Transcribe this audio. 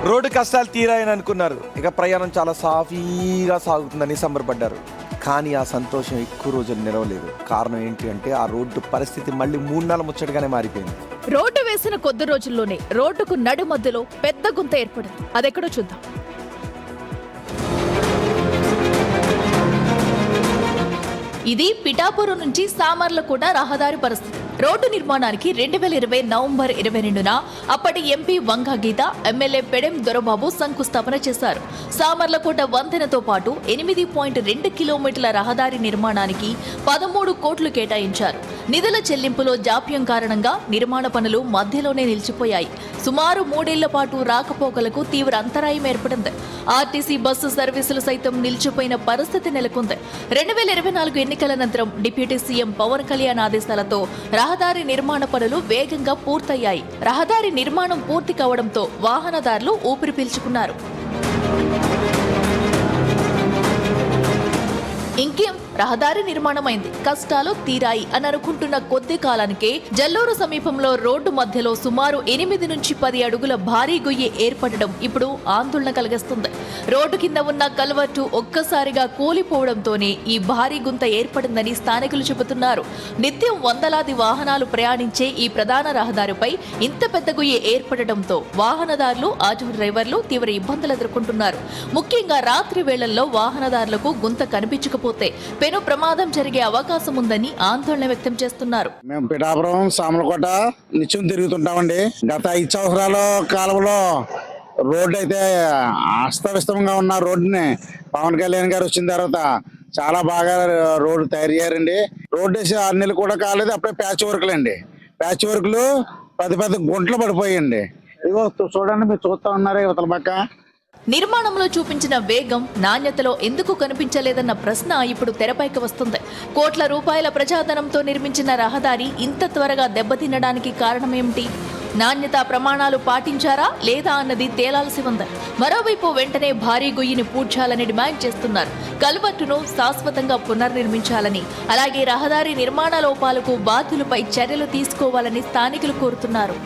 Road కష్టాలు తీరాయని అనుకున్నారు. ఇక ప్రయాణం చాలా సాఫీగా సాగుతుందని సంబరపడ్డారు. కానీ ఆ సంతోషం ఎక్కువ రోజులు నిలవలేదు. కారణం ఏంటి అంటే ఆ రోడ్డు పరిస్థితి మళ్ళీ 3 నెలల ముచ్చటగానే మారిపోయింది. రోడ్డు వేసిన కొద్ది రోజుల్లోనే రోడ్డుకు నడి మధ్యలో పెద్ద గుంత ఏర్పడింది. అదెక్కడో చూద్దాం. ఇది పిఠాపురం నుంచి సామర్లకోట రహదారి పరిస్థితి. రోడ్డు నిర్మాణానికి 2020 నవంబర్ 22న అప్పటి ఎంపీ వంగ గీత, ఎమ్మెల్యే పెడెం దొరబాబు శంకుస్థాపన చేశారు. సామర్లకోట వంతెనతో పాటు 8.2 కిలోమీటర్ల రహదారి నిర్మాణానికి 13 కోట్లు కేటాయించారు. నిధుల చెల్లింపులో జాప్యం కారణంగా నిర్మాణ పనులు మధ్యలోనే నిలిచిపోయాయి. సుమారు 3 ఏళ్ల పాటు రాకపోకలకు తీవ్ర అంతరాయం ఏర్పడింది. ఆర్టీసీ బస్సు సర్వీసులు సైతం నిలిచిపోయిన పరిస్థితి నెలకొంది. 2024 ఎన్నికల అనంతరం డిప్యూటీ సీఎం పవన్ కళ్యాణ్ ఆదేశాలతో రహదారి నిర్మాణ పనులు వేగంగా పూర్తయ్యాయి. రహదారి నిర్మాణం పూర్తి కావడంతో వాహనదారులు ఊపిరి పీల్చుకున్నారు. ఇంకేం రహదారి నిర్మాణమైంది, కష్టాలు తీరాయి అని అనుకుంటున్న కొద్ది కాలానికే జల్లూరు సమీపంలో రోడ్డు మధ్యలో సుమారు 8 నుంచి 10 అడుగుల భారీ గొయ్యి ఏర్పడడం ఇప్పుడు ఆందోళన కలిగిస్తుంది. రోడ్డు కింద ఉన్న కల్వర్టు ఒక్కసారిగా కూలిపోవడంతోనే ఈ భారీ గుంత ఏర్పడిందని స్థానికులు చెబుతున్నారు. నిత్యం వందలాది వాహనాలు ప్రయాణించే ఈ ప్రధాన రహదారిపై ఇంత పెద్ద గొయ్యి ఏర్పడడంతో వాహనదారులు, ఆటో డ్రైవర్లు తీవ్ర ఇబ్బందులు ఎదుర్కొంటున్నారు. ముఖ్యంగా రాత్రి వేళల్లో వాహనదారులకు గుంత కనిపించకపోతే పెను ప్రమాదం జరిగే అవకాశం ఉందని ఆందోళన వ్యక్తం చేస్తున్నారు. మేము పిఠాపురం సామలకోట నిత్యం తిరుగుతుంటామండి. గత 5 సంవత్సరాల కాలంలో రోడ్డు అయితే అస్తవ్యస్తంగా ఉన్న రోడ్డుని పవన్ కళ్యాణ్ గారు వచ్చిన తర్వాత చాలా బాగా రోడ్డు తయారు చేయారండి. రోడ్డు వేసి 6 నెలలు కూడా కాలేదు, అప్పుడే ప్యాచ్ వర్క్లు అండి. ప్యాచ్ వర్క్లు పెద్ద గుంటలు పడిపోయాయండి. ఇదిగో చూడండి, మీరు చూస్తా ఉన్నారు ఇవతల పక్క. నిర్మాణంలో చూపించిన వేగం, నాణ్యతలో ఎందుకు కనిపించలేదన్న ప్రశ్న ఇప్పుడు తెరపైకి వస్తుంది. కోట్ల రూపాయల ప్రజాధనంతో నిర్మించిన రహదారి ఇంత త్వరగా దెబ్బతినడానికి కారణమేమిటి? నాణ్యతా ప్రమాణాలు పాటించారా లేదా అన్నది తేలాల్సి ఉంది. మరోవైపు వెంటనే భారీ గొయ్యిని పూడ్చాలని డిమాండ్ చేస్తున్నారు. కల్వర్టును శాశ్వతంగా పునర్నిర్మించాలని, అలాగే రహదారి నిర్మాణ లోపాలకు బాధ్యులపై చర్యలు తీసుకోవాలని స్థానికులు కోరుతున్నారు.